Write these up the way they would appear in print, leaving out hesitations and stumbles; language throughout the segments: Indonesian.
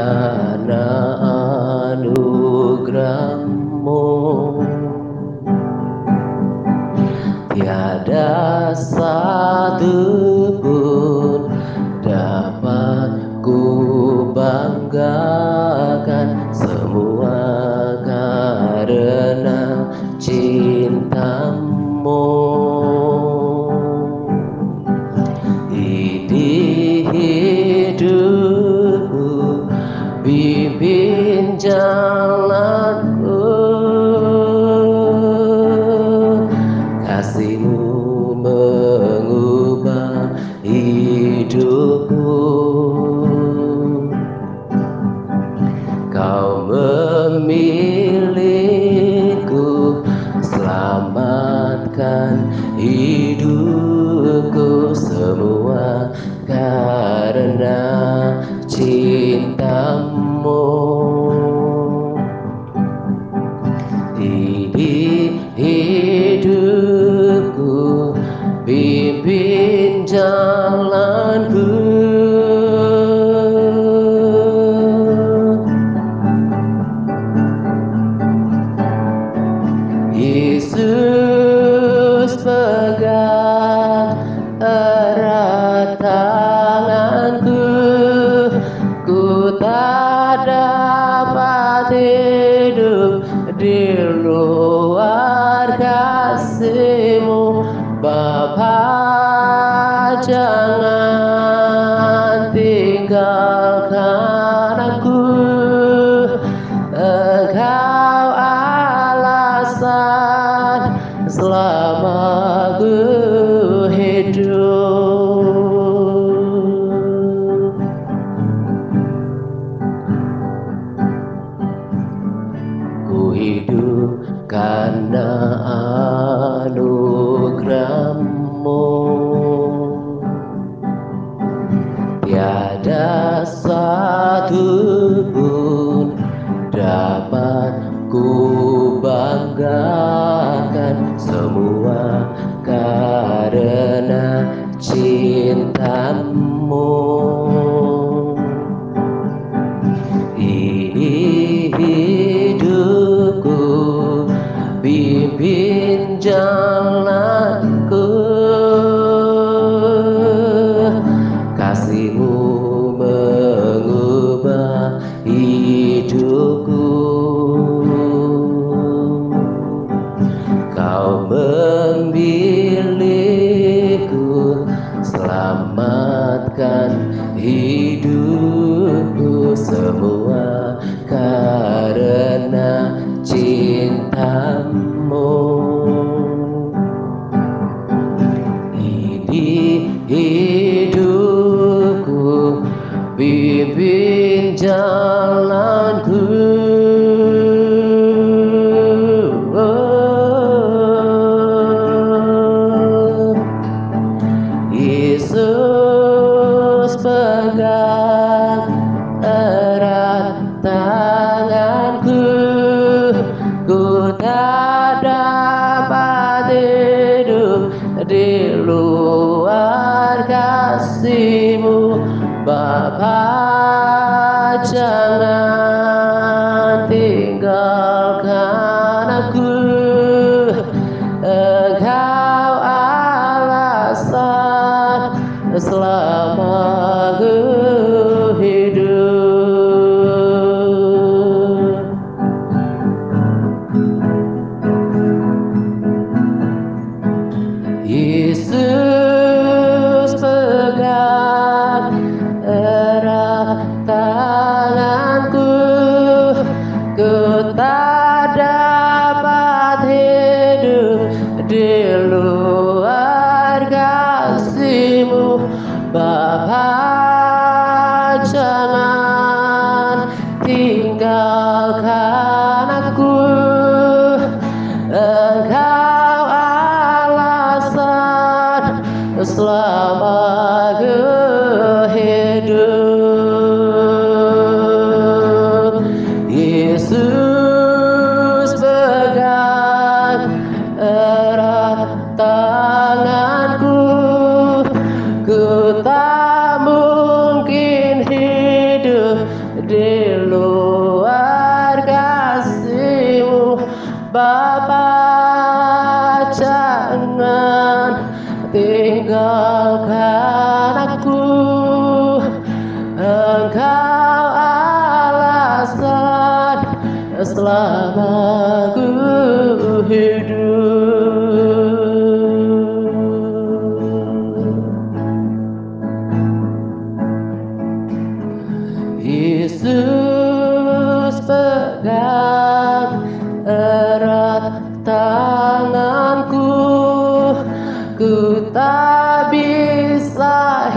karena anugerah-Mu tiada satu pun dapat ku banggakan, semua karena cinta-Mu. Di hidupku pimpin jalanku, kasih-Mu mengubah hidupku. Kau memilihku, selamatkan hidupku, semua karena cinta-Mu. Di hidupku pimpin jalanku, Yesus pegang erat tanganku, ku tak dapat hidup di luar kasih-Mu. Bapa, jangan tinggalkan aku, Engkau alasan selama ku hidup. Ku hidup karena anugerah-Mu, tiada satu pun dapat ku banggakan, semua karena cinta-Mu. Ini hidupku, pimpin jalanku, kasih-Mu mengubah hidupku. Kau memilihku, selamatkan hidupku, semua karena cinta-Mu. Ini hidupku, pimpin jalanku, Yesus pegang erat tanganku, ku tak dapat hidup di luar kasih-Mu. Bapa, jangan tinggalkan aku, Engkau alasan selama ku hidup. Yesus pegang erat tanganku, ku tak dapat hidup di luar kasih-Mu. Bapa, jangan tinggalkan aku, Engkau alasan selama ku hidup. Yesus pegang erat tanganku, ku tak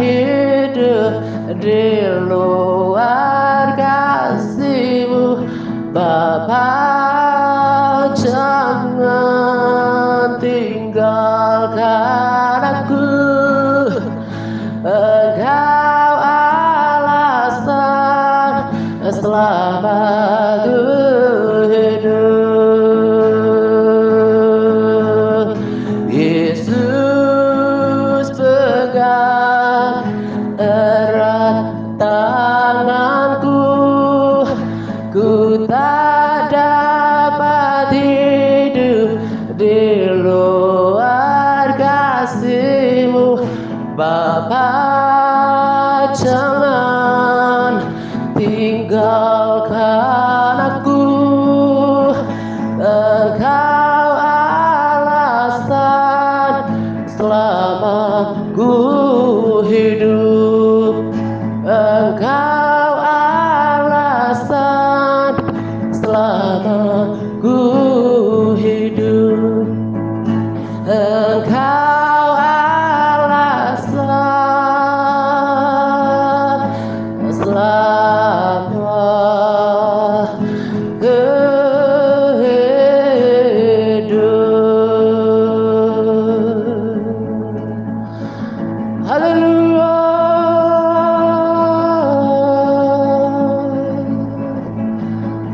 hidup di luar kasih-Mu. Bapa, jangan tinggalkan aku. Engkau alasan selama aku hidup. Yesus, pegang erat tanganku. Ku tak dapat hidup di luar kasih-Mu. Bapa, jangan tinggalkan aku. Engkau alasan selama ku hidup. Engkau alasan selama ku hidup. Engkau alasan selama ku hidup. Haleluya.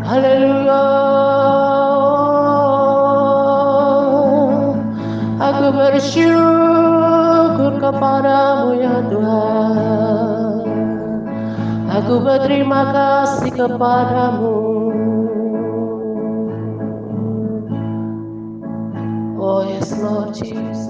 Haleluya. Aku bersyukur kepadamu ya Tuhan. Aku berterima kasih kepadamu. Oh yes Lord Jesus.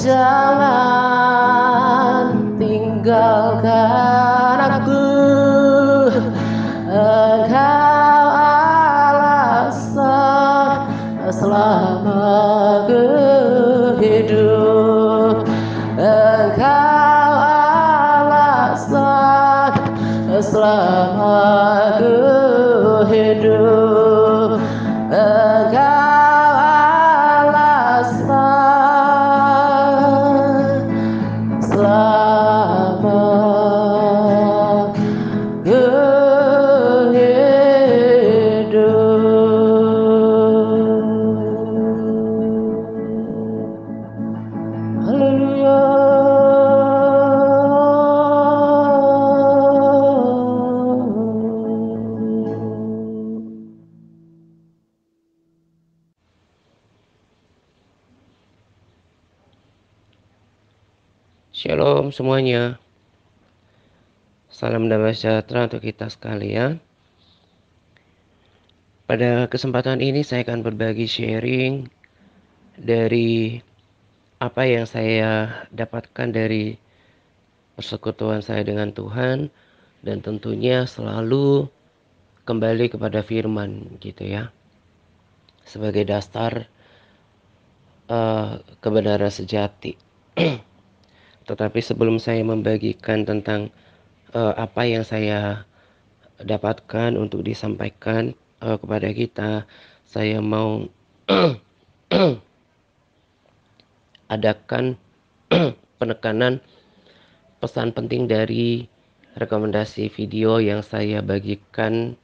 Jangan tinggalkan aku. Engkau alasan selama ku hidup. Engkau alasan selama ku hidup. Engkau alasan selama ku hidup. Haleluya. Shalom semuanya. Salam damai sejahtera untuk kita sekalian. Pada kesempatan ini saya akan berbagi sharing dari apa yang saya dapatkan dari persekutuan saya dengan Tuhan, dan tentunya selalu kembali kepada firman gitu ya, sebagai dasar kebenaran sejati. Tetapi sebelum saya membagikan tentang apa yang saya dapatkan untuk disampaikan kepada kita, saya mau adakan penekanan pesan penting dari rekomendasi video yang saya bagikan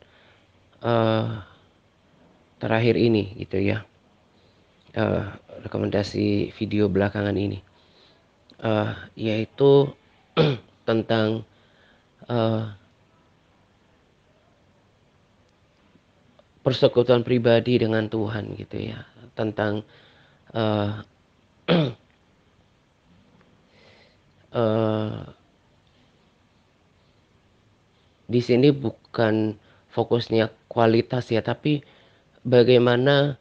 terakhir ini gitu ya, rekomendasi video belakangan ini, yaitu tentang persekutuan pribadi dengan Tuhan gitu ya, tentang di sini bukan fokusnya kualitas ya, tapi bagaimana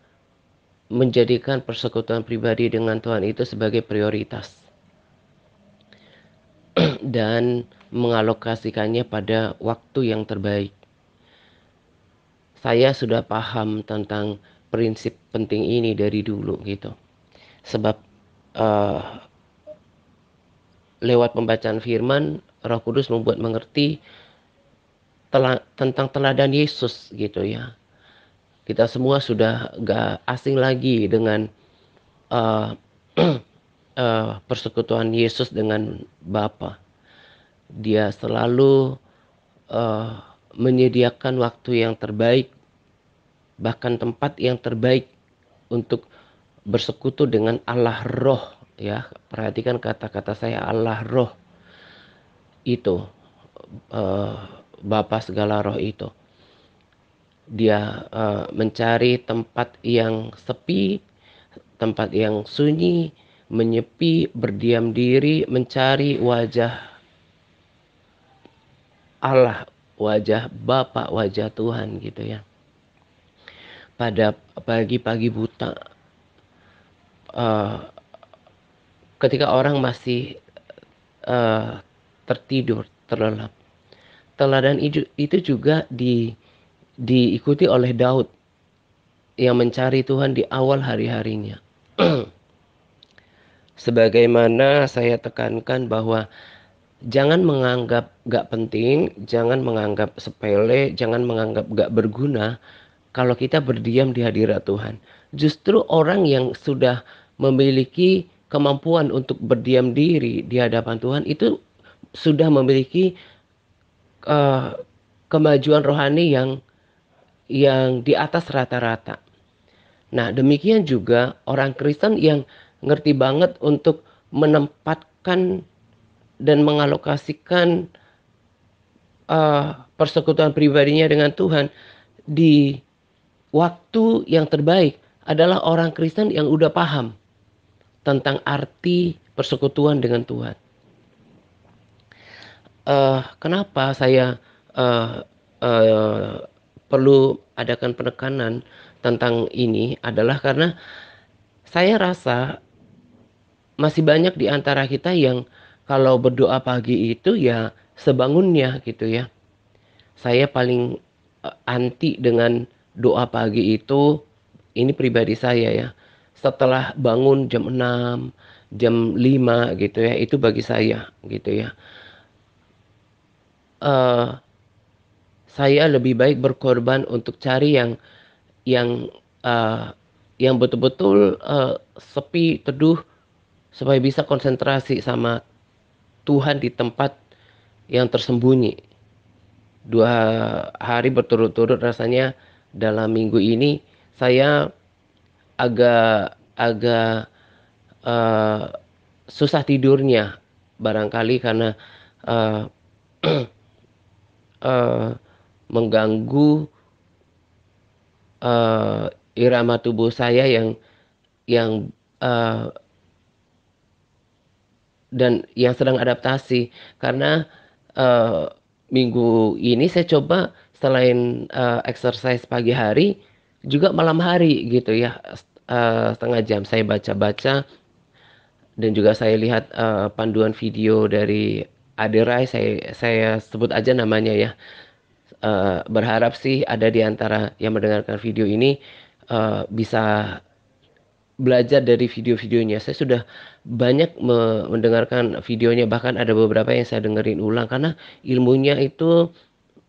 menjadikan persekutuan pribadi dengan Tuhan itu sebagai prioritas dan mengalokasikannya pada waktu yang terbaik. saya sudah paham tentang prinsip penting ini dari dulu gitu. Sebab eh, lewat pembacaan firman, Roh Kudus membuat mengerti tentang teladan Yesus gitu ya. Kita semua sudah gak asing lagi dengan uh, persekutuan Yesus dengan Bapa. Dia selalu uh, menyediakan waktu yang terbaik, bahkan tempat yang terbaik untuk bersekutu dengan Allah Roh ya. Perhatikan kata-kata saya, Allah Roh itu uh, Bapa segala roh itu. Dia mencari tempat yang sepi, tempat yang sunyi, menyepi, berdiam diri, mencari wajah Allah, wajah Bapa, wajah Tuhan gitu ya. Pada pagi-pagi buta, uh, ketika orang masih tertidur, terlelap. Teladan itu juga diikuti oleh Daud yang mencari Tuhan di awal hari-harinya. Sebagaimana saya tekankan bahwa jangan menganggap gak penting, jangan menganggap sepele, jangan menganggap gak berguna kalau kita berdiam di hadirat Tuhan. Justru orang yang sudah memiliki kemampuan untuk berdiam diri di hadapan Tuhan itu sudah memiliki uh, kemajuan rohani yang di atas rata-rata. Nah, demikian juga orang Kristen yang ngerti banget untuk menempatkan dan mengalokasikan persekutuan pribadinya dengan Tuhan di waktu yang terbaik adalah orang Kristen yang udah paham tentang arti persekutuan dengan Tuhan. Kenapa saya uh, uh, perlu adakan penekanan tentang ini adalah karena saya rasa masih banyak di antara kita yang kalau berdoa pagi itu ya sebangunnya gitu ya. Saya paling anti dengan doa pagi itu, ini pribadi saya ya. Setelah bangun jam 6, jam 5 gitu ya, itu bagi saya gitu ya. Uh, saya lebih baik berkorban untuk cari yang uh, yang betul-betul sepi, teduh supaya bisa konsentrasi sama Tuhan di tempat yang tersembunyi. 2 hari berturut-turut rasanya dalam minggu ini saya agak agak uh, susah tidurnya barangkali karena uh, uh, mengganggu irama tubuh saya yang uh, dan yang sedang adaptasi karena uh, minggu ini saya coba selain exercise pagi hari juga malam hari gitu ya, setengah jam saya baca-baca dan juga saya lihat panduan video dari Aderai, saya sebut aja namanya ya. Berharap sih ada di antara yang mendengarkan video ini bisa belajar dari video-videonya. Saya sudah banyak mendengarkan videonya, bahkan ada beberapa yang saya dengerin ulang karena ilmunya itu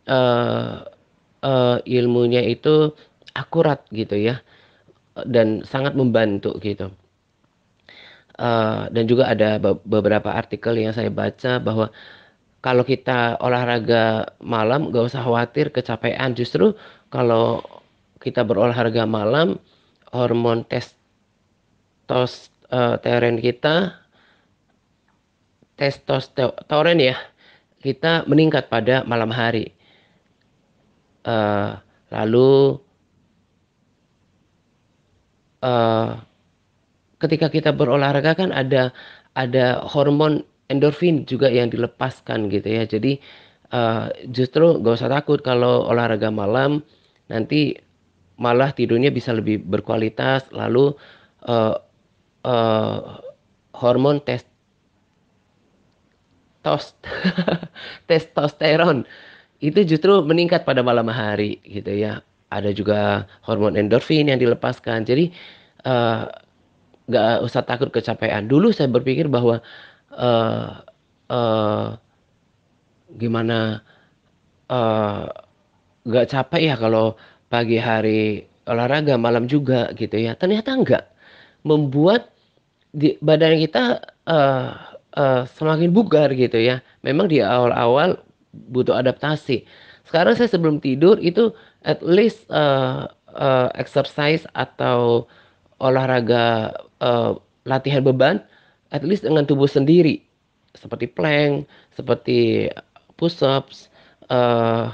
uh, ilmunya itu akurat gitu ya dan sangat membantu gitu. Dan juga ada beberapa artikel yang saya baca bahwa kalau kita olahraga malam gak usah khawatir kecapean. Justru kalau kita berolahraga malam, hormon testosteron kita, testosteron ya, kita meningkat pada malam hari. Lalu ketika kita berolahraga kan ada hormon endorfin juga yang dilepaskan gitu ya. Jadi justru gak usah takut kalau olahraga malam, nanti malah tidurnya bisa lebih berkualitas. Lalu uh, uh, hormon testosteron itu justru meningkat pada malam hari gitu ya. ada juga hormon endorfin yang dilepaskan. Jadi eh, nggak usah takut kecapean. Dulu saya berpikir bahwa eh, eh, gimana eh, nggak capek ya kalau pagi hari olahraga malam juga gitu ya. Ternyata enggak. Membuat badan kita eh, semakin bugar gitu ya. Memang di awal-awal butuh adaptasi. Sekarang saya sebelum tidur itu at least exercise atau olahraga latihan beban at least dengan tubuh sendiri seperti plank, seperti push ups, uh,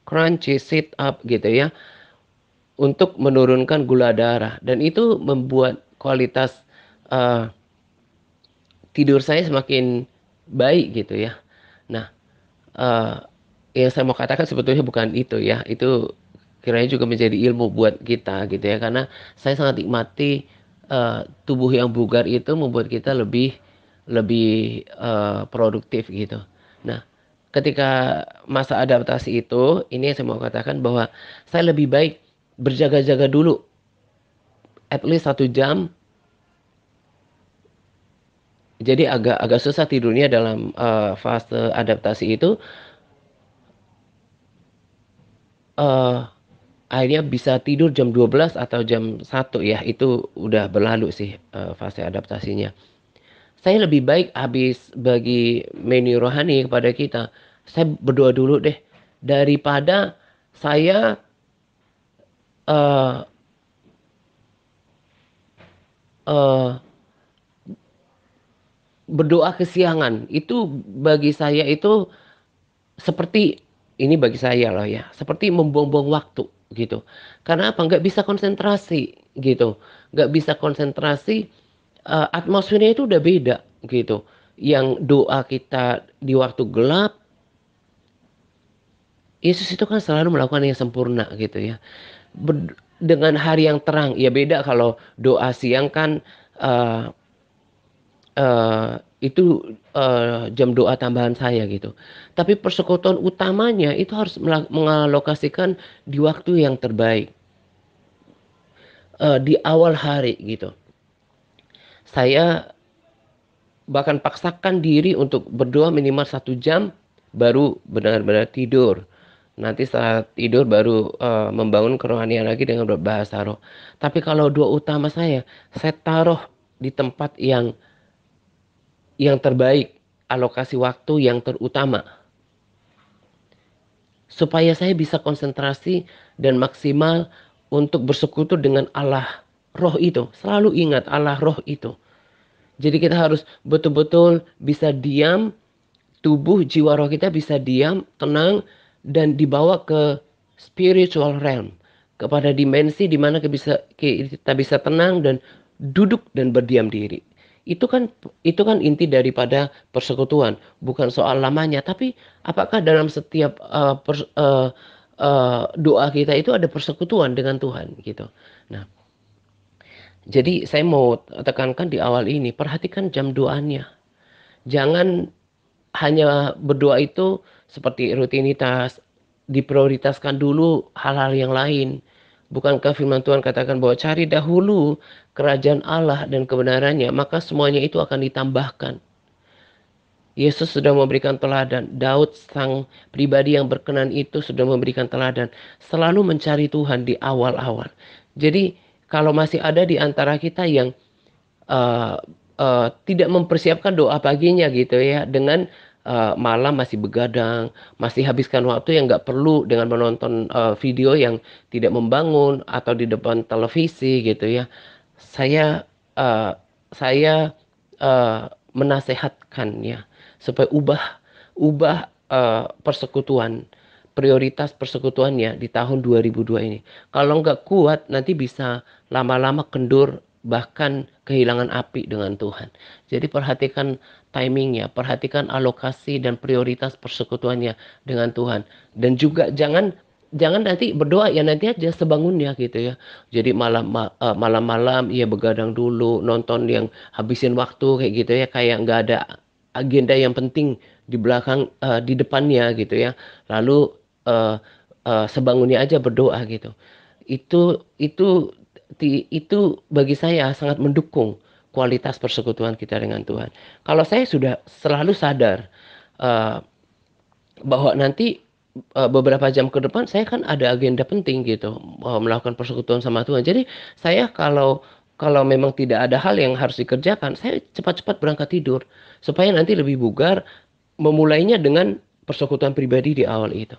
crunches, sit up gitu ya untuk menurunkan gula darah dan itu membuat kualitas eh, tidur saya semakin baik gitu ya. Nah, eh, yang saya mau katakan sebetulnya bukan itu ya, itu kiranya juga menjadi ilmu buat kita gitu ya, karena saya sangat nikmati tubuh yang bugar itu membuat kita lebih lebih produktif gitu. Nah, ketika masa adaptasi itu, ini yang saya mau katakan bahwa saya lebih baik berjaga-jaga dulu at least 1 jam. Jadi agak agak susah tidurnya dalam fase adaptasi itu. eh Akhirnya bisa tidur jam 12 atau jam 1 ya. Itu udah berlalu sih fase adaptasinya. Saya lebih baik habis bagi menu rohani kepada kita. Saya berdoa dulu deh. Daripada saya eh eh, berdoa kesiangan. Itu bagi saya itu seperti ini bagi saya loh ya, seperti membuang-buang waktu gitu. Karena apa? Nggak bisa konsentrasi gitu, nggak bisa konsentrasi. Atmosfernya itu udah beda gitu. Yang doa kita di waktu gelap, Yesus itu kan selalu melakukan yang sempurna gitu ya. Dengan hari yang terang, ya beda kalau doa siang kan eh, itu jam doa tambahan saya gitu. Tapi persekutuan utamanya itu harus mengalokasikan di waktu yang terbaik, di awal hari gitu. Saya bahkan paksakan diri untuk berdoa minimal 1 jam baru benar-benar tidur. Nanti saat tidur baru membangun kerohanian lagi dengan berbahasa roh. Tapi kalau doa utama saya taruh di tempat yang terbaik, alokasi waktu yang terutama supaya saya bisa konsentrasi dan maksimal untuk bersekutu dengan Allah roh itu. Selalu ingat Allah roh itu. Jadi kita harus betul-betul bisa diam, tubuh jiwa roh kita bisa diam, tenang dan dibawa ke spiritual realm, kepada dimensi di mana kita bisa tenang dan duduk dan berdiam diri. Itu kan inti daripada persekutuan, bukan soal lamanya, tapi apakah dalam setiap doa kita itu ada persekutuan dengan Tuhan gitu. Nah, jadi saya mau tekankan di awal ini, perhatikan jam doanya. Jangan hanya berdoa itu seperti rutinitas, diprioritaskan dulu hal-hal yang lain. Bukankah firman Tuhan katakan bahwa cari dahulu kerajaan Allah dan kebenarannya, maka semuanya itu akan ditambahkan. Yesus sudah memberikan teladan. Daud sang pribadi yang berkenan itu sudah memberikan teladan. Selalu mencari Tuhan di awal-awal. Jadi kalau masih ada di antara kita yang uh, tidak mempersiapkan doa paginya gitu ya, dengan malam masih begadang, masih habiskan waktu yang nggak perlu dengan menonton video yang tidak membangun atau di depan televisi gitu ya. Saya uh, saya menasehatkan ya supaya ubah persekutuan, prioritas persekutuannya di tahun 2002 ini. Kalau nggak kuat nanti bisa lama-lama kendur, bahkan kehilangan api dengan Tuhan. Jadi perhatikan timingnya, perhatikan alokasi dan prioritas persekutuannya dengan Tuhan. Dan juga jangan jangan nanti berdoa ya nanti aja sebangunnya gitu ya. Jadi malam-malam ya begadang dulu, nonton yang habisin waktu kayak gitu ya, kayak nggak ada agenda yang penting di belakang di depannya gitu ya. Lalu eh, sebangunnya aja berdoa gitu. Itu itu itu bagi saya sangat mendukung kualitas persekutuan kita dengan Tuhan. Kalau saya sudah selalu sadar eh, bahwa nanti beberapa jam ke depan saya kan ada agenda penting gitu, melakukan persekutuan sama Tuhan. Jadi saya kalau kalau memang tidak ada hal yang harus dikerjakan, saya cepat-cepat berangkat tidur supaya nanti lebih bugar memulainya dengan persekutuan pribadi di awal itu.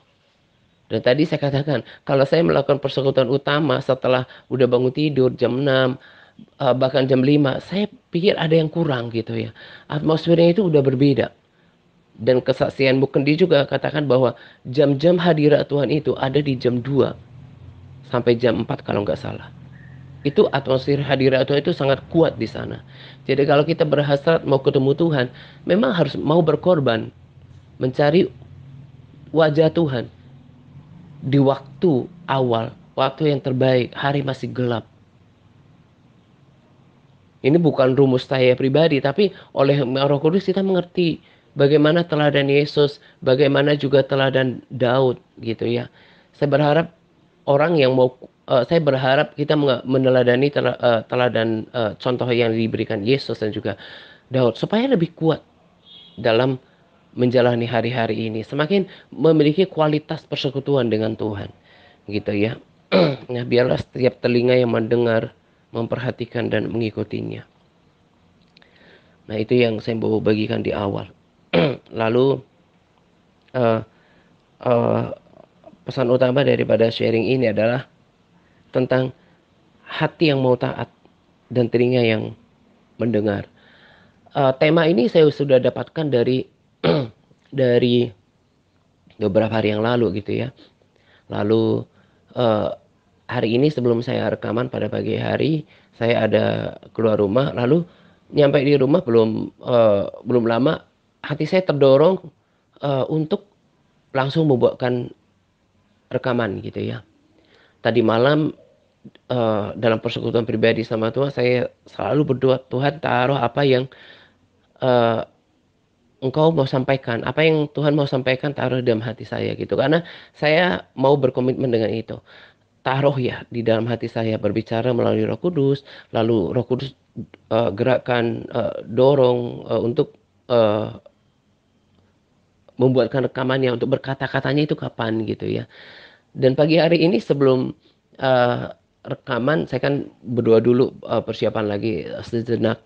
Dan tadi saya katakan, kalau saya melakukan persekutuan utama setelah udah bangun tidur jam 6, bahkan jam 5, saya pikir ada yang kurang gitu ya. Atmosfernya itu udah berbeda. Dan kesaksian Bukendi juga katakan bahwa jam-jam hadirat Tuhan itu ada di jam 2 sampai jam 4 kalau nggak salah. Itu atmosfer hadirat Tuhan itu sangat kuat di sana. Jadi kalau kita berhasrat mau ketemu Tuhan, memang harus mau berkorban, mencari wajah Tuhan di waktu awal, waktu yang terbaik, hari masih gelap. Ini bukan rumus saya pribadi, tapi oleh Roh Kudus kita mengerti bagaimana teladan Yesus, bagaimana juga teladan Daud gitu ya. Saya berharap orang yang mau saya berharap kita meneladani teladan contoh yang diberikan Yesus dan juga Daud supaya lebih kuat dalam menjalani hari-hari ini, semakin memiliki kualitas persekutuan dengan Tuhan gitu ya. Nah, biarlah setiap telinga yang mendengar, memperhatikan dan mengikutinya. Nah, itu yang saya mau bagikan di awal. Lalu eh, eh, pesan utama daripada sharing ini adalah tentang hati yang mau taat dan telinga yang mendengar. Tema ini saya sudah dapatkan dari dari beberapa hari yang lalu gitu ya. Lalu eh, hari ini sebelum saya rekaman pada pagi hari, saya ada keluar rumah, lalu nyampe di rumah belum lama hati saya terdorong untuk langsung membuatkan rekaman gitu ya. Tadi malam dalam persekutuan pribadi sama Tuhan, saya selalu berdoa, Tuhan taruh apa yang eh, Engkau mau sampaikan, apa yang Tuhan mau sampaikan taruh dalam hati saya gitu. Karena saya mau berkomitmen dengan itu. Taruh ya di dalam hati saya, berbicara melalui Roh Kudus, lalu Roh Kudus gerakkan, dorong untuk uh, membuatkan rekamannya, untuk berkata-katanya itu kapan gitu ya. Dan pagi hari ini sebelum uh, rekaman, saya kan berdoa dulu, persiapan lagi sejenak.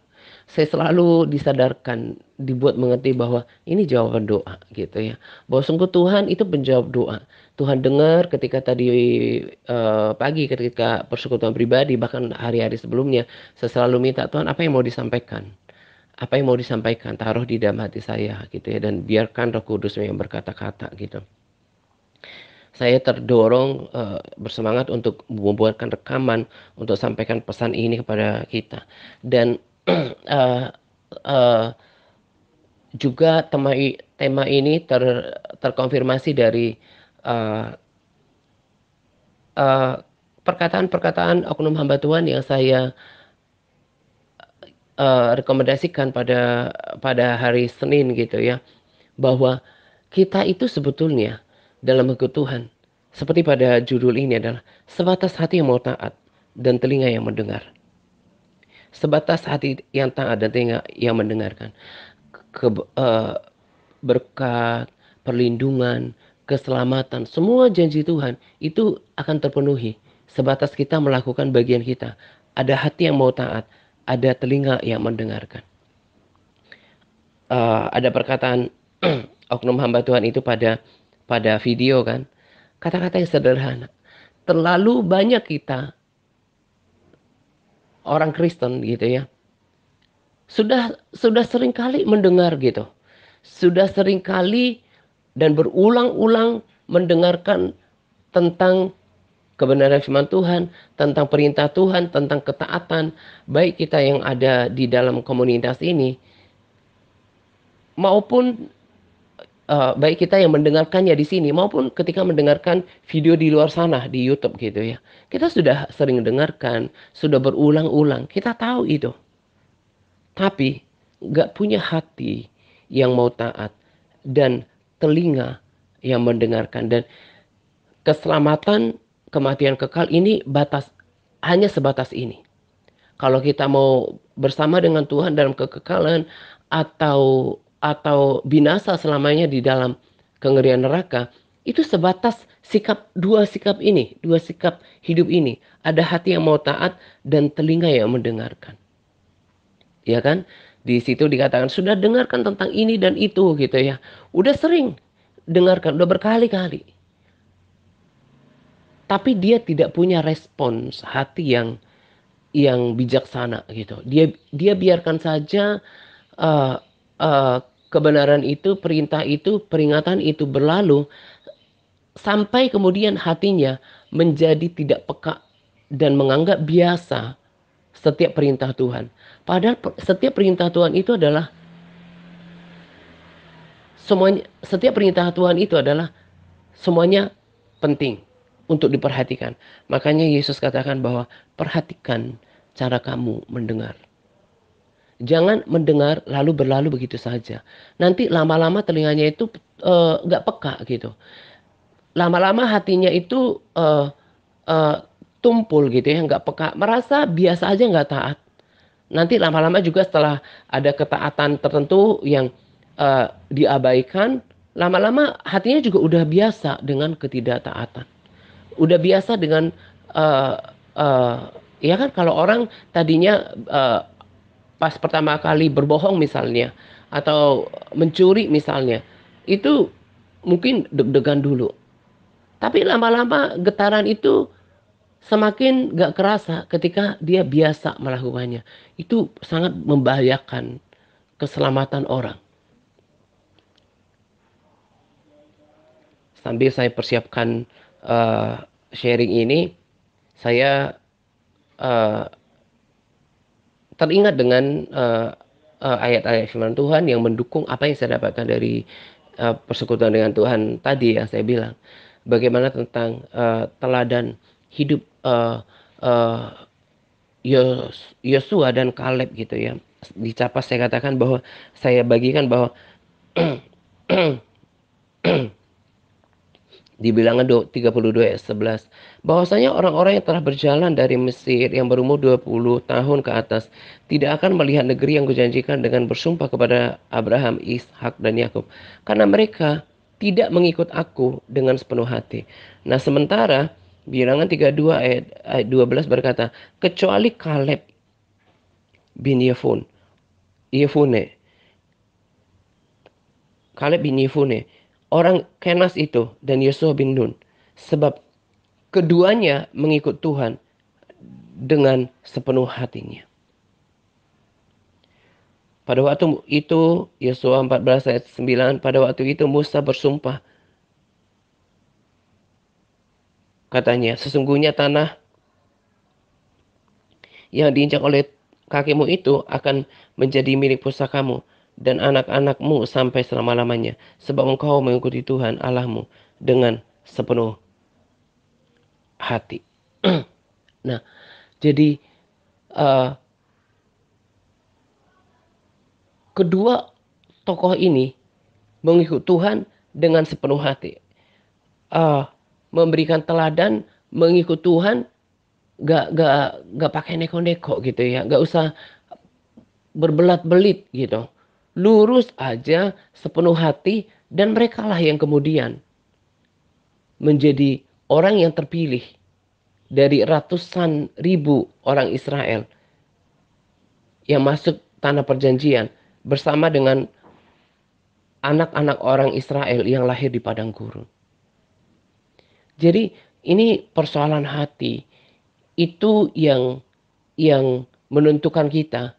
Saya selalu disadarkan, dibuat mengerti bahwa ini jawaban doa gitu ya. Bahwa sungguh Tuhan itu penjawab doa. Tuhan dengar ketika tadi pagi ketika persekutuan pribadi, bahkan hari-hari sebelumnya saya selalu minta, Tuhan apa yang mau disampaikan? Apa yang mau disampaikan? Taruh di dalam hati saya gitu ya, dan biarkan Roh Kudus yang berkata-kata gitu. Saya terdorong bersemangat untuk membuatkan rekaman untuk sampaikan pesan ini kepada kita. Dan uh, uh, juga tema ini terkonfirmasi dari uh, uh, perkataan-perkataan oknum hamba Tuhan yang saya rekomendasikan pada hari Senin gitu ya, bahwa kita itu sebetulnya dalam mengikut Tuhan, seperti pada judul ini adalah sebatas hati yang mau taat dan telinga yang mendengar. Sebatas hati yang taat dan telinga yang mendengarkan. Ke, berkat, perlindungan, keselamatan, semua janji Tuhan itu akan terpenuhi sebatas kita melakukan bagian kita. Ada hati yang mau taat, ada telinga yang mendengarkan. Ada perkataan oknum hamba Tuhan itu pada video kan, kata-kata yang sederhana. Terlalu banyak kita orang Kristen gitu ya, sudah sering kali mendengar gitu, sudah sering kali dan berulang-ulang mendengarkan tentang kebenaran firman Tuhan, tentang perintah Tuhan, tentang ketaatan, baik kita yang ada di dalam komunitas ini maupun baik kita yang mendengarkannya di sini maupun ketika mendengarkan video di luar sana di YouTube gitu ya. Kita sudah sering dengarkan, sudah berulang-ulang, kita tahu itu. Tapi nggak punya hati yang mau taat dan telinga yang mendengarkan. Dan keselamatan, kematian kekal ini hanya sebatas ini. Kalau kita mau bersama dengan Tuhan dalam kekekalan atau binasa selamanya di dalam kengerian neraka, itu sebatas dua sikap hidup ini. Ada hati yang mau taat dan telinga yang mendengarkan. Ya kan? Di situ dikatakan sudah dengarkan tentang ini dan itu gitu ya. Udah sering dengarkan, udah berkali-kali. Tapi dia tidak punya respons hati yang bijaksana gitu. Dia biarkan saja uh, uh, kebenaran itu, perintah itu, peringatan itu berlalu sampai kemudian hatinya menjadi tidak peka dan menganggap biasa setiap perintah Tuhan. Padahal setiap perintah Tuhan itu adalah setiap perintah Tuhan itu adalah semuanya penting untuk diperhatikan. Makanya Yesus katakan bahwa perhatikan cara kamu mendengar. Jangan mendengar lalu berlalu begitu saja. Nanti lama-lama telinganya itu nggak peka gitu. Lama-lama hatinya itu tumpul gitu ya, nggak peka. Merasa biasa aja nggak taat. Nanti lama-lama juga setelah ada ketaatan tertentu yang diabaikan, lama-lama hatinya juga udah biasa dengan ketidaktaatan. Udah biasa dengan uh, uh, ya kan kalau orang tadinya pas pertama kali berbohong misalnya atau mencuri misalnya, itu mungkin deg-degan dulu. Tapi lama-lama getaran itu semakin gak kerasa ketika dia biasa melakukannya. Itu sangat membahayakan keselamatan orang. Sambil saya persiapkan sharing ini, saya uh, teringat dengan ayat-ayat firman Tuhan yang mendukung apa yang saya dapatkan dari persekutuan dengan Tuhan tadi yang saya bilang. Bagaimana tentang teladan hidup Yosua dan Kaleb gitu ya. Di Capas saya katakan bahwa saya bagikan bahwa di Bilangan 32 ayat 11 bahwasanya orang-orang yang telah berjalan dari Mesir yang berumur 20 tahun ke atas tidak akan melihat negeri yang kujanjikan dengan bersumpah kepada Abraham, Ishak dan Yakub karena mereka tidak mengikut aku dengan sepenuh hati. Nah, sementara Bilangan 32 ayat 12 berkata, kecuali Kaleb bin Yefune, Kaleb bin Yefune, orang Kenas itu dan Yosua bin Nun, sebab keduanya mengikut Tuhan dengan sepenuh hatinya. Pada waktu itu, Yosua 14 ayat 9, pada waktu itu Musa bersumpah. Katanya, sesungguhnya tanah yang diinjak oleh kakimu itu akan menjadi milik pusakamu dan anak-anakmu sampai selama-lamanya. Sebab engkau mengikuti Tuhan Allahmu dengan sepenuh hati. Nah, jadi kedua tokoh ini mengikut Tuhan dengan sepenuh hati. Memberikan teladan, mengikut Tuhan, gak pakai neko-neko gitu ya. Gak usah berbelat-belit gitu. Lurus aja sepenuh hati dan merekalah yang kemudian menjadi orang yang terpilih dari ratusan ribu orang Israel yang masuk tanah perjanjian bersama dengan anak-anak orang Israel yang lahir di padang gurun. Jadi ini persoalan hati itu yang menentukan kita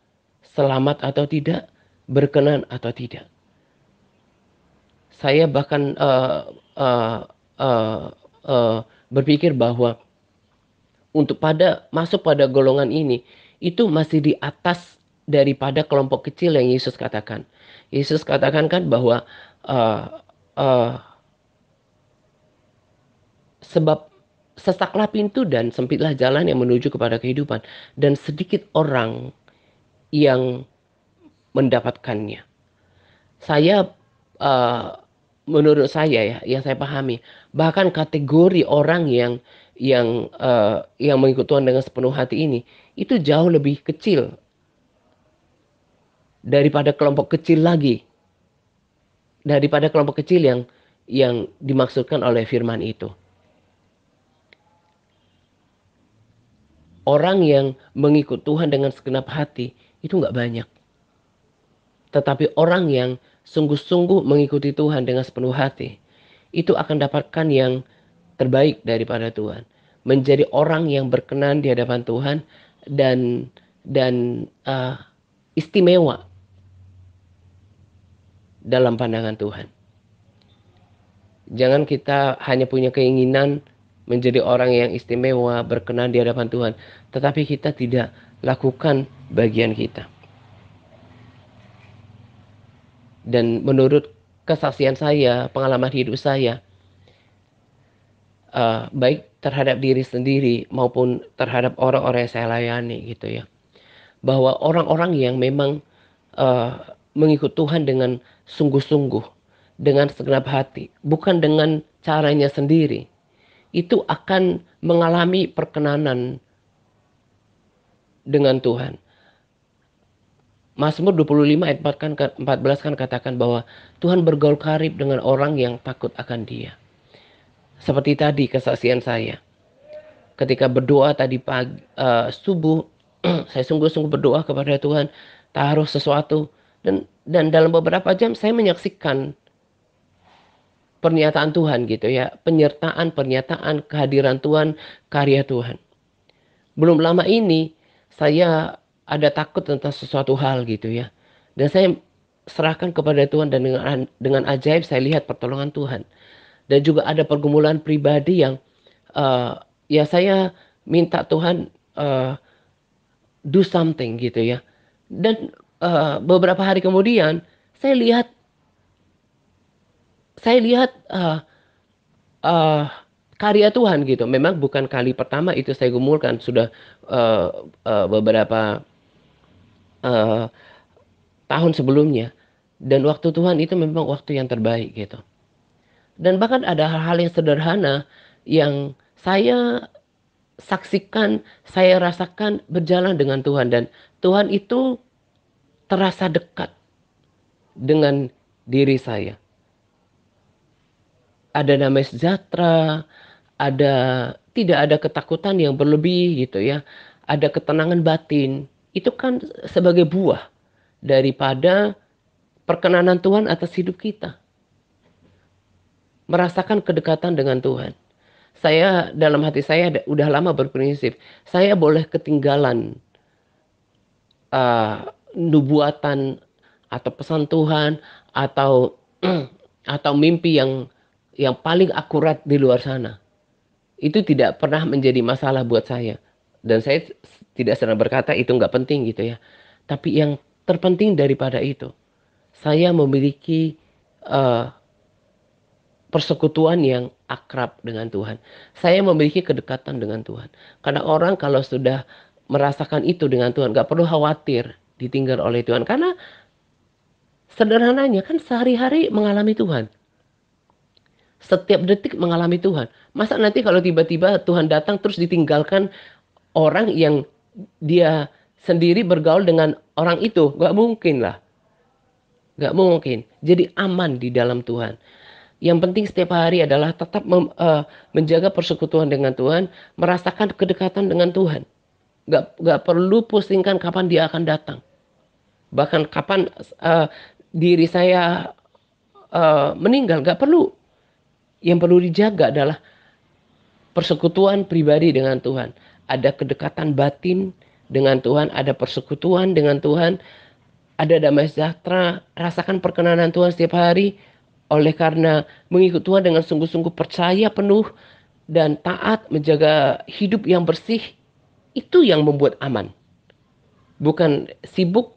selamat atau tidak, berkenan atau tidak. Saya bahkan berpikir bahwa untuk masuk pada golongan ini itu masih di atas daripada kelompok kecil yang Yesus katakan. Yesus katakan kan bahwa sebab sesaklah pintu dan sempitlah jalan yang menuju kepada kehidupan dan sedikit orang yang mendapatkannya. Saya menurut saya ya, yang saya pahami, bahkan kategori orang yang mengikut Tuhan dengan sepenuh hati ini itu jauh lebih kecil daripada kelompok kecil lagi, daripada kelompok kecil yang dimaksudkan oleh firman itu. Orang yang mengikut Tuhan dengan segenap hati itu nggak banyak. Tetapi orang yang sungguh-sungguh mengikuti Tuhan dengan sepenuh hati, itu akan dapatkan yang terbaik daripada Tuhan. Menjadi orang yang berkenan di hadapan Tuhan dan istimewa dalam pandangan Tuhan. Jangan kita hanya punya keinginan menjadi orang yang istimewa, berkenan di hadapan Tuhan, tetapi kita tidak lakukan bagian kita. Dan menurut kesaksian saya, pengalaman hidup saya, baik terhadap diri sendiri maupun terhadap orang-orang yang saya layani gitu ya, bahwa orang-orang yang memang mengikut Tuhan dengan sungguh-sungguh, dengan segenap hati, bukan dengan caranya sendiri, itu akan mengalami perkenanan dengan Tuhan. Mazmur 25 ayat 14 kan katakan bahwa Tuhan bergaul karib dengan orang yang takut akan Dia. Seperti tadi kesaksian saya. Ketika berdoa tadi pagi, subuh, saya sungguh-sungguh berdoa kepada Tuhan, taruh sesuatu, dan dalam beberapa jam saya menyaksikan pernyataan Tuhan gitu ya, pernyataan kehadiran Tuhan, karya Tuhan. Belum lama ini saya ada takut tentang sesuatu hal gitu ya, dan saya serahkan kepada Tuhan, dan dengan ajaib saya lihat pertolongan Tuhan. Dan juga ada pergumulan pribadi yang ya saya minta Tuhan do something gitu ya. Dan beberapa hari kemudian saya lihat karya Tuhan gitu. Memang bukan kali pertama itu saya gumulkan, sudah beberapa tahun sebelumnya. Dan waktu Tuhan itu memang waktu yang terbaik gitu. Dan bahkan ada hal-hal yang sederhana yang saya saksikan, saya rasakan berjalan dengan Tuhan. Dan Tuhan itu terasa dekat dengan diri saya. Ada damai sejahtera, tidak ada ketakutan yang berlebih gitu ya. Ada ketenangan batin. Itu kan sebagai buah daripada perkenanan Tuhan atas hidup kita. Merasakan kedekatan dengan Tuhan. Saya dalam hati saya udah lama berprinsip, saya boleh ketinggalan nubuatan atau pesan Tuhan atau atau mimpi yang paling akurat di luar sana. Itu tidak pernah menjadi masalah buat saya. Dan saya tidak sedang berkata itu nggak penting gitu ya. Tapi yang terpenting daripada itu, saya memiliki persekutuan yang akrab dengan Tuhan. Saya memiliki kedekatan dengan Tuhan. Karena orang kalau sudah merasakan itu dengan Tuhan, gak perlu khawatir ditinggal oleh Tuhan. Karena sederhananya kan sehari-hari mengalami Tuhan. Setiap detik mengalami Tuhan. Masa nanti kalau tiba-tiba Tuhan datang terus ditinggalkan orang yang dia sendiri bergaul dengan orang itu? Gak mungkin lah. Gak mungkin. Jadi aman di dalam Tuhan. Yang penting setiap hari adalah tetap menjaga persekutuan dengan Tuhan, merasakan kedekatan dengan Tuhan. Gak perlu pusingkan kapan dia akan datang. Bahkan kapan diri saya meninggal, gak perlu. Yang perlu dijaga adalah persekutuan pribadi dengan Tuhan. Ada kedekatan batin dengan Tuhan, ada persekutuan dengan Tuhan, ada damai sejahtera, rasakan perkenanan Tuhan setiap hari. Oleh karena mengikut Tuhan dengan sungguh-sungguh percaya penuh dan taat, menjaga hidup yang bersih, itu yang membuat aman. Bukan sibuk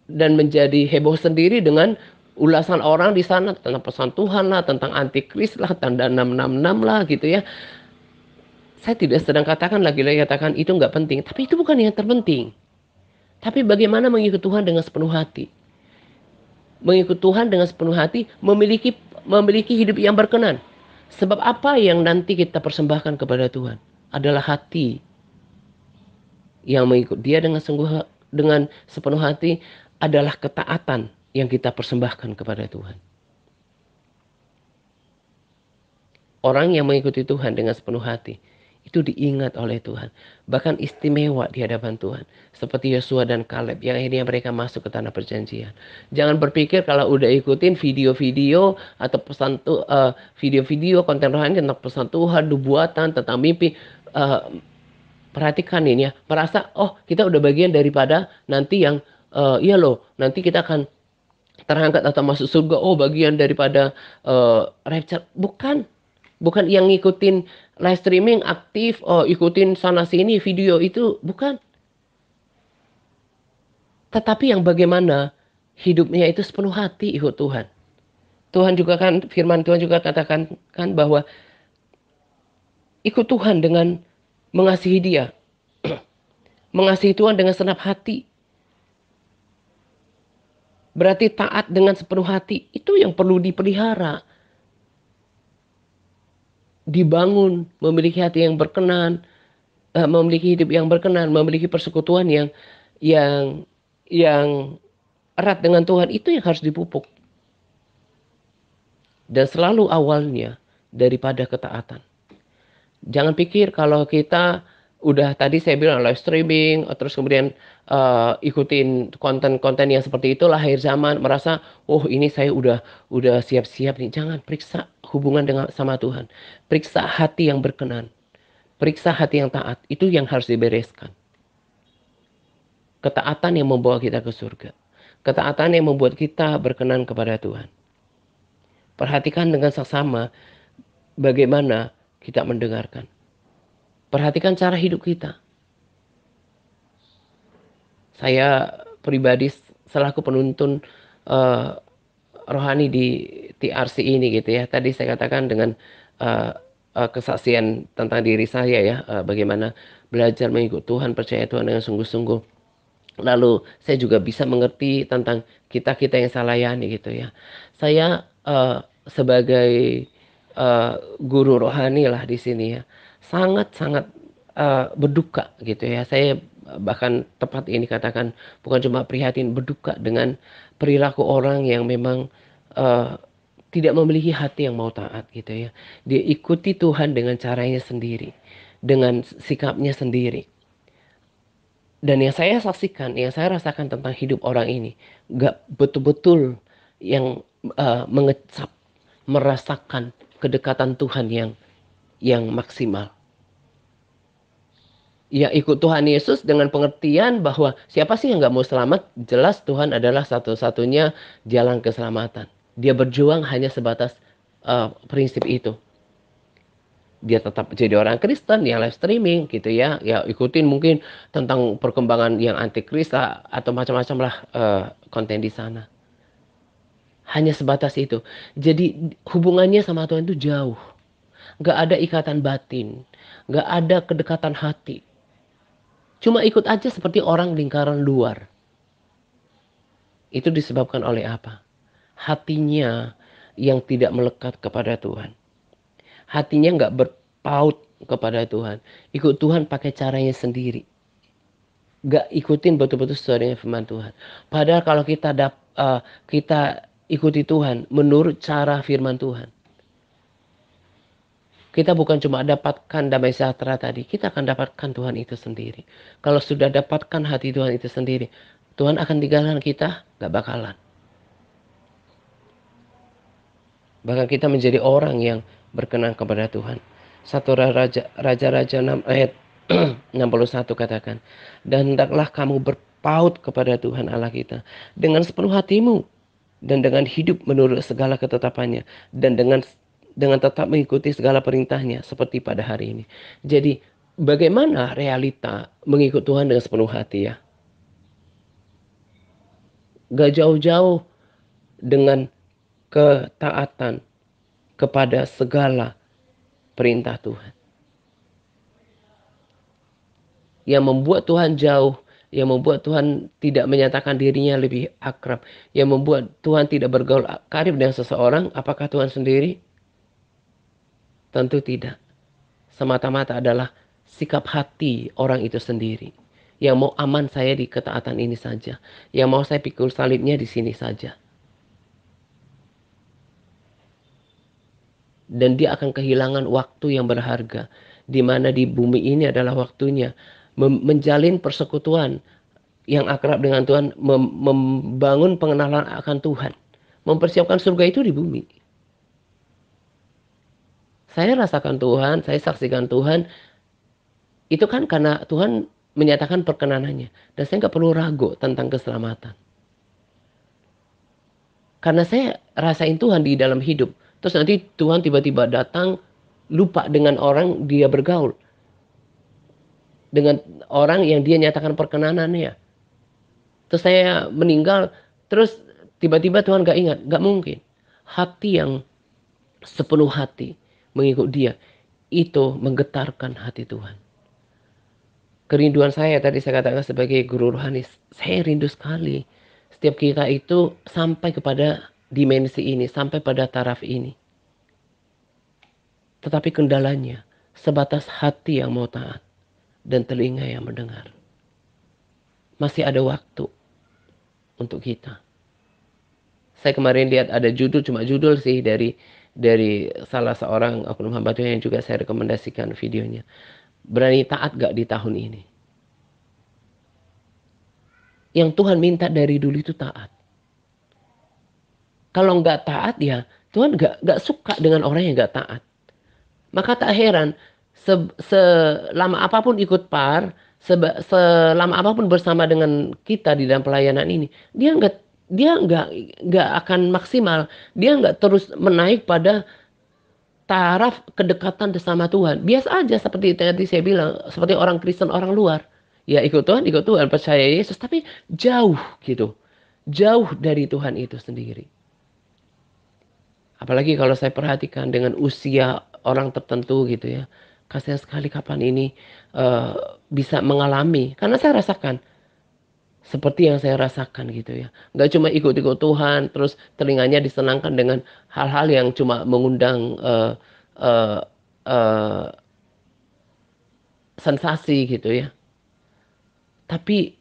dan menjadi heboh sendiri dengan ulasan orang di sana tentang pesan Tuhan lah, tentang antikris lah, tanda 666 lah gitu ya. Saya tidak sedang katakan itu nggak penting, tapi itu bukan yang terpenting. Tapi bagaimana mengikut Tuhan dengan sepenuh hati. Mengikut Tuhan dengan sepenuh hati, memiliki memiliki hidup yang berkenan. Sebab apa yang nanti kita persembahkan kepada Tuhan adalah hati yang mengikut Dia dengan sepenuh hati, adalah ketaatan yang kita persembahkan kepada Tuhan. Orang yang mengikuti Tuhan dengan sepenuh hati itu diingat oleh Tuhan, bahkan istimewa di hadapan Tuhan, seperti Yosua dan Kaleb yang akhirnya mereka masuk ke tanah perjanjian. Jangan berpikir kalau udah ikutin video-video atau video-video konten rohani tentang pesan Tuhan, nubuatan, tentang mimpi, perhatikan ini ya, merasa oh kita udah bagian daripada nanti yang iya loh, nanti kita akan terangkat atau masuk surga, oh bagian daripada rapture. Bukan yang ngikutin live streaming aktif, oh ikutin sana sini video itu, bukan. Tetapi yang bagaimana hidupnya itu sepenuh hati ikut Tuhan. Tuhan juga kan, firman Tuhan juga katakan kan bahwa ikut Tuhan dengan mengasihi Dia. Mengasihi Tuhan dengan senap hati. Berarti taat dengan sepenuh hati. Itu yang perlu dipelihara. Dibangun, memiliki hati yang berkenan, memiliki hidup yang berkenan, memiliki persekutuan yang erat dengan Tuhan, itu yang harus dipupuk. Dan selalu awalnya daripada ketaatan. Jangan pikir kalau kita udah tadi saya bilang live streaming, terus kemudian ikutin konten-konten yang seperti itulah akhir zaman, merasa oh ini saya udah siap-siap nih. Jangan, periksa hubungan sama Tuhan. Periksa hati yang berkenan. Periksa hati yang taat. Itu yang harus dibereskan. Ketaatan yang membawa kita ke surga. Ketaatan yang membuat kita berkenan kepada Tuhan. Perhatikan dengan seksama bagaimana kita mendengarkan. Perhatikan cara hidup kita. Saya pribadi selaku penuntun rohani di TRC ini gitu ya. Tadi saya katakan dengan kesaksian tentang diri saya ya. Bagaimana belajar mengikut Tuhan, percaya Tuhan dengan sungguh-sungguh. Lalu saya juga bisa mengerti tentang kita-kita yang saya layani gitu ya. Saya sebagai guru rohani lah di sini ya, sangat-sangat berduka gitu ya. Saya bahkan tepat ini katakan bukan cuma prihatin, berduka dengan perilaku orang yang memang tidak memiliki hati yang mau taat gitu ya. Dia ikuti Tuhan dengan caranya sendiri, dengan sikapnya sendiri. Dan yang saya saksikan, yang saya rasakan tentang hidup orang ini, gak betul-betul yang mengecap, merasakan kedekatan Tuhan yang maksimal. Ya ikut Tuhan Yesus dengan pengertian bahwa siapa sih yang gak mau selamat? Jelas Tuhan adalah satu-satunya jalan keselamatan. Dia berjuang hanya sebatas prinsip itu. Dia tetap jadi orang Kristen yang live streaming gitu ya. Ya ikutin mungkin tentang perkembangan yang antikris atau macam-macam lah konten di sana. Hanya sebatas itu. Jadi hubungannya sama Tuhan itu jauh. Gak ada ikatan batin. Gak ada kedekatan hati. Cuma ikut aja seperti orang lingkaran luar. Itu disebabkan oleh apa? Hatinya yang tidak melekat kepada Tuhan. Hatinya gak berpaut kepada Tuhan. Ikut Tuhan pakai caranya sendiri. Gak ikutin betul-betul sesuai dengan firman Tuhan. Padahal kalau kita ikuti Tuhan menurut cara firman Tuhan, kita bukan cuma dapatkan damai sejahtera tadi, kita akan dapatkan Tuhan itu sendiri. Kalau sudah dapatkan hati Tuhan itu sendiri, Tuhan akan tinggalkan kita, gak bakalan. Bahkan kita menjadi orang yang berkenan kepada Tuhan. 1 Raja-Raja 6 ayat 61 katakan, dan hendaklah kamu berpaut kepada Tuhan Allah kita dengan sepenuh hatimu, dan dengan hidup menurut segala ketetapannya, dan dengan tetap mengikuti segala perintahnya seperti pada hari ini. Jadi bagaimana realita mengikut Tuhan dengan sepenuh hati ya? Gak jauh-jauh dengan ketaatan kepada segala perintah Tuhan. Yang membuat Tuhan jauh yang membuat Tuhan tidak menyatakan dirinya lebih akrab, yang membuat Tuhan tidak bergaul karib dengan seseorang? Apakah Tuhan sendiri? Tentu tidak. Semata-mata adalah sikap hati orang itu sendiri. Yang mau aman saya di ketaatan ini saja. Yang mau saya pikul salibnya di sini saja. Dan dia akan kehilangan waktu yang berharga. Di mana di bumi ini adalah waktunya menjalin persekutuan yang akrab dengan Tuhan, membangun pengenalan akan Tuhan, mempersiapkan surga itu di bumi. Saya rasakan Tuhan, saya saksikan Tuhan, itu kan karena Tuhan menyatakan perkenanannya. Dan saya nggak perlu ragu tentang keselamatan. Karena saya rasain Tuhan di dalam hidup. Terus nanti Tuhan tiba-tiba datang, lupa dengan orang dia bergaul. Dengan orang yang dia nyatakan perkenanannya. Terus saya meninggal, terus tiba-tiba Tuhan gak ingat. Gak mungkin. Hati yang sepenuh hati mengikut dia, itu menggetarkan hati Tuhan. Kerinduan saya tadi saya katakan sebagai guru rohani, saya rindu sekali. Setiap kita itu sampai kepada dimensi ini, sampai pada taraf ini. Tetapi kendalanya, sebatas hati yang mau taat dan telinga yang mendengar. Masih ada waktu untuk kita. Saya kemarin lihat ada judul, cuma judul sih dari salah seorang oknum hamba Tuhan yang juga saya rekomendasikan videonya. Berani taat gak di tahun ini? Yang Tuhan minta dari dulu itu taat. Kalau nggak taat ya, Tuhan nggak suka dengan orang yang nggak taat. Maka tak heran, selama apapun ikut par, selama apapun bersama dengan kita di dalam pelayanan ini, dia nggak akan maksimal. Dia nggak terus menaik pada taraf kedekatan bersama Tuhan. Biasa aja seperti tadi saya bilang, seperti orang Kristen orang luar. Ya ikut Tuhan, percaya Yesus, tapi jauh gitu. Jauh dari Tuhan itu sendiri. Apalagi kalau saya perhatikan dengan usia orang tertentu gitu ya. Kasihan sekali kapan ini bisa mengalami. Karena saya rasakan. Seperti yang saya rasakan gitu ya. Nggak cuma ikut-ikut Tuhan. Terus telinganya disenangkan dengan hal-hal yang cuma mengundang uh, uh, sensasi gitu ya. Tapi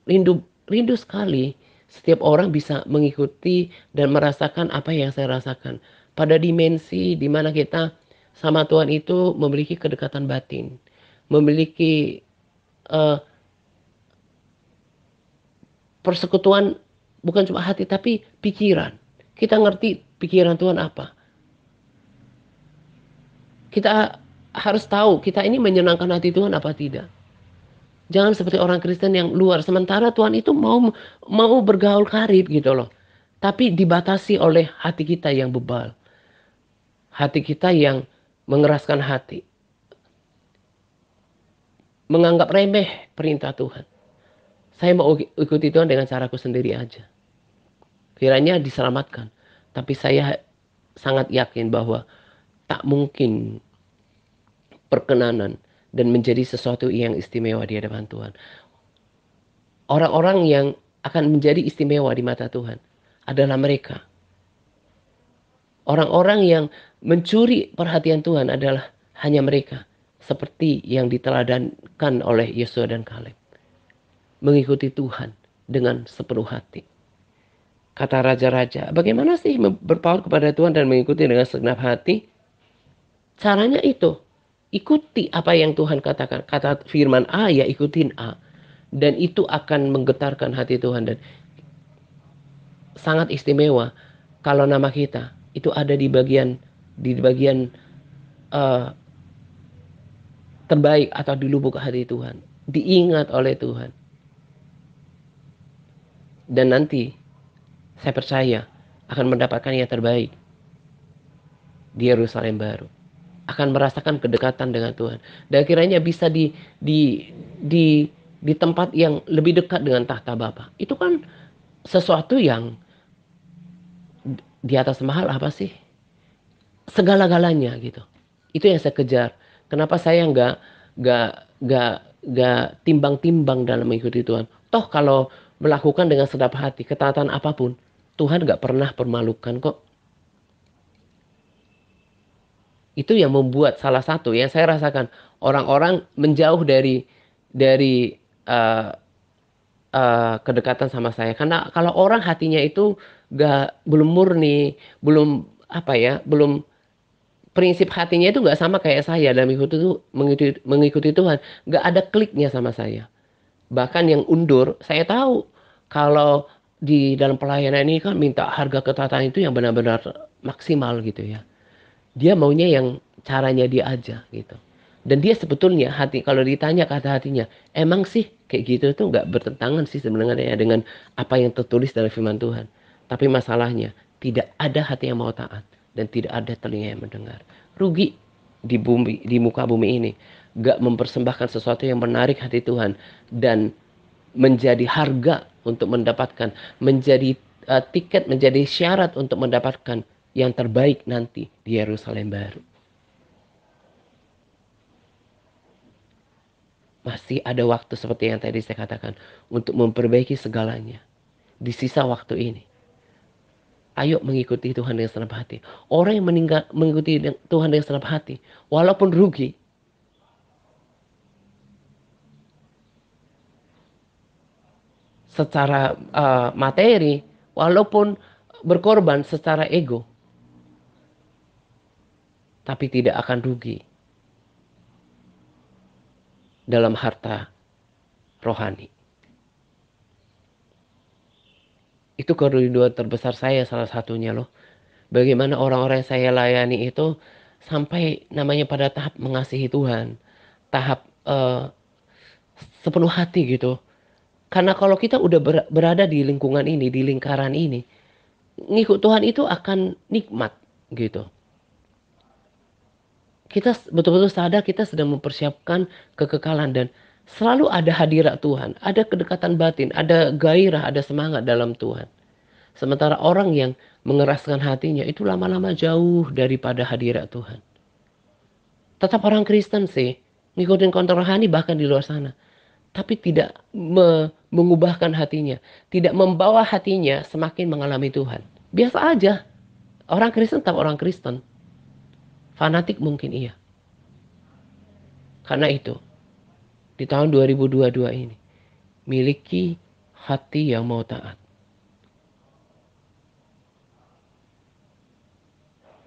rindu sekali setiap orang bisa mengikuti dan merasakan apa yang saya rasakan. Pada dimensi di mana kita sama Tuhan itu memiliki kedekatan batin. Memiliki persekutuan bukan cuma hati tapi pikiran. Kita ngerti pikiran Tuhan apa. Kita harus tahu kita ini menyenangkan hati Tuhan apa tidak. Jangan seperti orang Kristen yang luar. Sementara Tuhan itu mau bergaul karib gitu loh. Tapi dibatasi oleh hati kita yang bebal. Hati kita yang mengeraskan hati. Menganggap remeh perintah Tuhan. Saya mau ikuti Tuhan dengan caraku sendiri aja. Kiranya diselamatkan. Tapi saya sangat yakin bahwa tak mungkin perkenanan dan menjadi sesuatu yang istimewa di hadapan Tuhan. Orang-orang yang akan menjadi istimewa di mata Tuhan adalah mereka. Orang-orang yang mencuri perhatian Tuhan adalah hanya mereka. Seperti yang diteladankan oleh Yosua dan Kaleb. Mengikuti Tuhan dengan sepenuh hati. Kata raja-raja, bagaimana sih berpaut kepada Tuhan dan mengikuti dengan segenap hati? Caranya itu. Ikuti apa yang Tuhan katakan. Kata firman A, ya ikutin A. Dan itu akan menggetarkan hati Tuhan. Dan sangat istimewa kalau nama kita itu ada di bagian terbaik atau di lubuk hati Tuhan. Diingat oleh Tuhan. Dan nanti saya percaya akan mendapatkan yang terbaik di Yerusalem baru. Akan merasakan kedekatan dengan Tuhan. Dan kiranya bisa di tempat yang lebih dekat dengan tahta Bapa. Itu kan sesuatu yang di atas mahal apa sih? Segala-galanya gitu. Itu yang saya kejar. Kenapa saya nggak gak timbang-timbang dalam mengikuti Tuhan. Toh kalau melakukan dengan sedap hati, ketaatan apapun, Tuhan gak pernah permalukan kok. Itu yang membuat salah satu yang saya rasakan orang-orang menjauh dari uh, kedekatan sama saya. Karena kalau orang hatinya itu belum murni, belum apa ya, belum prinsip hatinya itu nggak sama kayak saya dalam mengikuti Tuhan, nggak ada kliknya sama saya. Bahkan yang undur, saya tahu kalau di dalam pelayanan ini kan minta harga ketaatan itu yang benar-benar maksimal gitu ya. Dia maunya yang caranya dia aja gitu. Dan dia sebetulnya kalau ditanya kata hatinya, emang sih kayak gitu tuh nggak bertentangan sih sebenarnya dengan apa yang tertulis dalam firman Tuhan. Tapi masalahnya tidak ada hati yang mau taat dan tidak ada telinga yang mendengar. Rugi di muka bumi ini, nggak mempersembahkan sesuatu yang menarik hati Tuhan dan menjadi harga untuk mendapatkan, menjadi tiket, menjadi syarat untuk mendapatkan yang terbaik nanti di Yerusalem baru. Masih ada waktu seperti yang tadi saya katakan untuk memperbaiki segalanya di sisa waktu ini. Ayo mengikuti Tuhan dengan senang hati. Orang yang mengikuti Tuhan dengan senang hati, walaupun rugi, secara materi, walaupun berkorban secara ego, tapi tidak akan rugi dalam harta rohani. Itu kerinduan terbesar saya salah satunya loh. Bagaimana orang-orang yang saya layani itu sampai namanya pada tahap mengasihi Tuhan. Tahap sepenuh hati gitu. Karena kalau kita udah berada di lingkungan ini, di lingkaran ini, ngikut Tuhan itu akan nikmat gitu. Kita betul-betul sadar kita sedang mempersiapkan kekekalan dan selalu ada hadirat Tuhan, ada kedekatan batin, ada gairah, ada semangat dalam Tuhan. Sementara orang yang mengeraskan hatinya itu lama-lama jauh daripada hadirat Tuhan. Tetap orang Kristen sih, ngikutin kontrol rohani bahkan di luar sana. Tapi tidak mengubahkan hatinya. Tidak membawa hatinya semakin mengalami Tuhan. Biasa aja. Orang Kristen tetap orang Kristen. Fanatik mungkin iya. Karena itu, di tahun 2022 ini, miliki hati yang mau taat.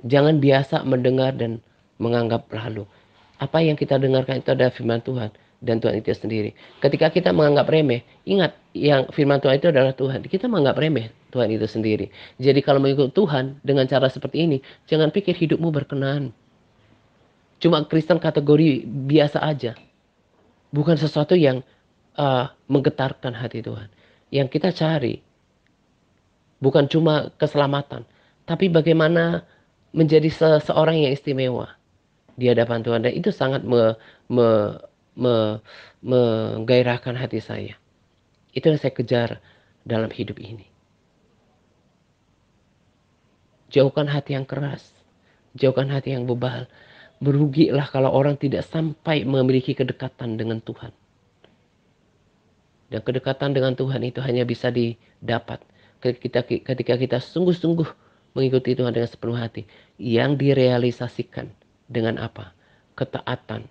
Jangan biasa mendengar dan menganggap lalu. Apa yang kita dengarkan itu adalah firman Tuhan dan Tuhan itu sendiri. Ketika kita menganggap remeh, ingat yang firman Tuhan itu adalah Tuhan. Kita menganggap remeh Tuhan itu sendiri. Jadi kalau mengikut Tuhan dengan cara seperti ini, jangan pikir hidupmu berkenan. Cuma Kristen kategori biasa aja. Bukan sesuatu yang menggetarkan hati Tuhan. Yang kita cari bukan cuma keselamatan, tapi bagaimana menjadi seseorang yang istimewa di hadapan Tuhan. Dan itu sangat menggairahkan hati saya. Itu yang saya kejar dalam hidup ini. Jauhkan hati yang keras. Jauhkan hati yang bebal. Berugilah kalau orang tidak sampai memiliki kedekatan dengan Tuhan. Dan kedekatan dengan Tuhan itu hanya bisa didapat ketika kita sungguh-sungguh mengikuti Tuhan dengan sepenuh hati. Yang direalisasikan dengan apa? Ketaatan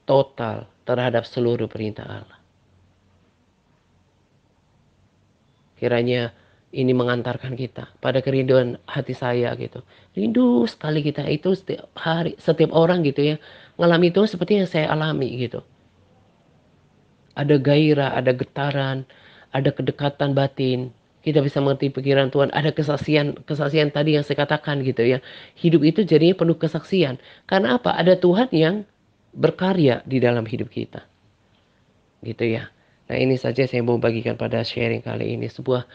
total terhadap seluruh perintah Allah. Kiranya ini mengantarkan kita pada kerinduan hati saya gitu. Rindu sekali kita itu setiap hari, setiap orang gitu ya. Ngalami itu seperti yang saya alami gitu. Ada gairah, ada getaran, ada kedekatan batin. Kita bisa mengerti pikiran Tuhan. Ada kesaksian tadi yang saya katakan gitu ya. Hidup itu jadinya penuh kesaksian. Karena apa? Ada Tuhan yang berkarya di dalam hidup kita. Gitu ya. Nah ini saja saya mau bagikan pada sharing kali ini. Sebuah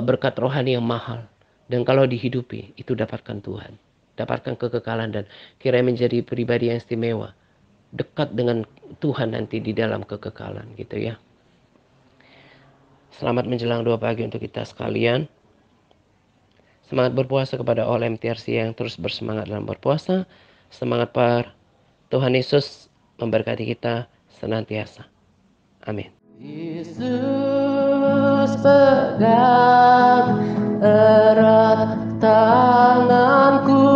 berkat rohani yang mahal. Dan kalau dihidupi, itu dapatkan Tuhan. Dapatkan kekekalan dan kiranya menjadi pribadi yang istimewa. Dekat dengan Tuhan nanti di dalam kekekalan gitu ya. Selamat menjelang 2 pagi untuk kita sekalian. Semangat berpuasa kepada all MTRC yang terus bersemangat dalam berpuasa. Semangat par. Tuhan Yesus memberkati kita senantiasa. Amin. Yesus pegang erat tanganku,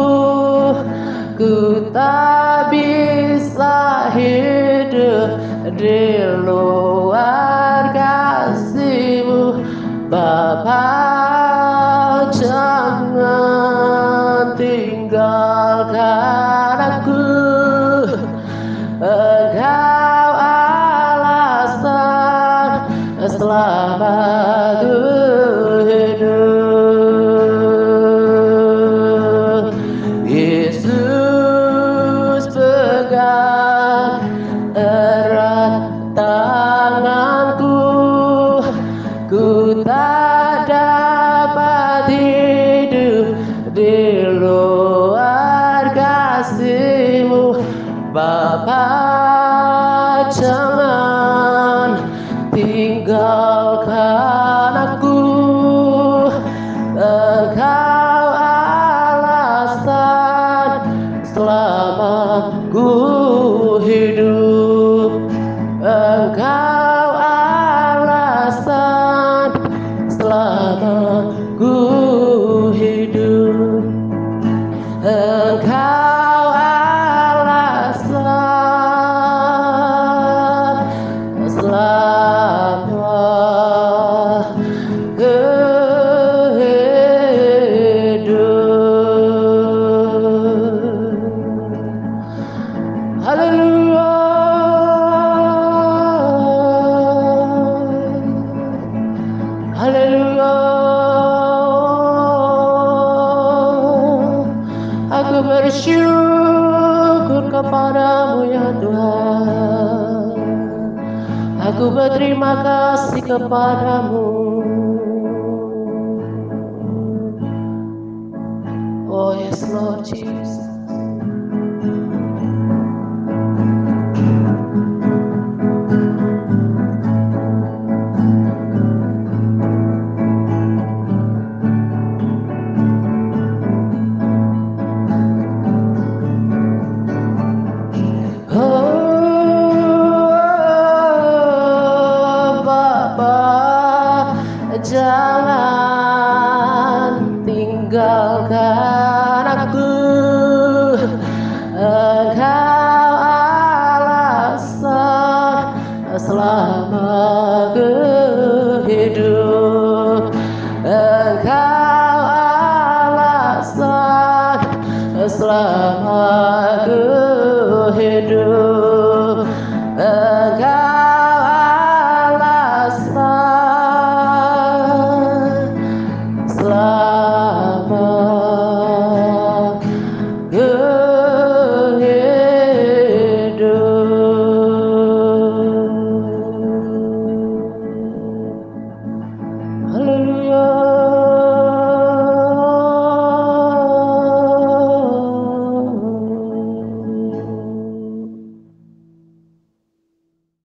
ku tak bisa hidup di luar kasih-Mu. Bapa, jangan tinggalkan aku. Engkau alasan selamaku hidup. Yesus pegang erat tanganku, ku tak dapat hidup di luar kasih-Mu. Bapa, jangan tinggalkan aku. Engkau alasan selamaku hidup. Engkau alasan selamaku hidup. Engkau alasan selamaku hidup. Haleluya. Haleluya. Aku bersyukur kepadamu ya Tuhan. Aku berterima kasih kepadamu. Oh yes Lord Jesus. Jangan tinggalkan aku. Engkau alasan selamaku hidup. Engkau alasan selamaku hidup.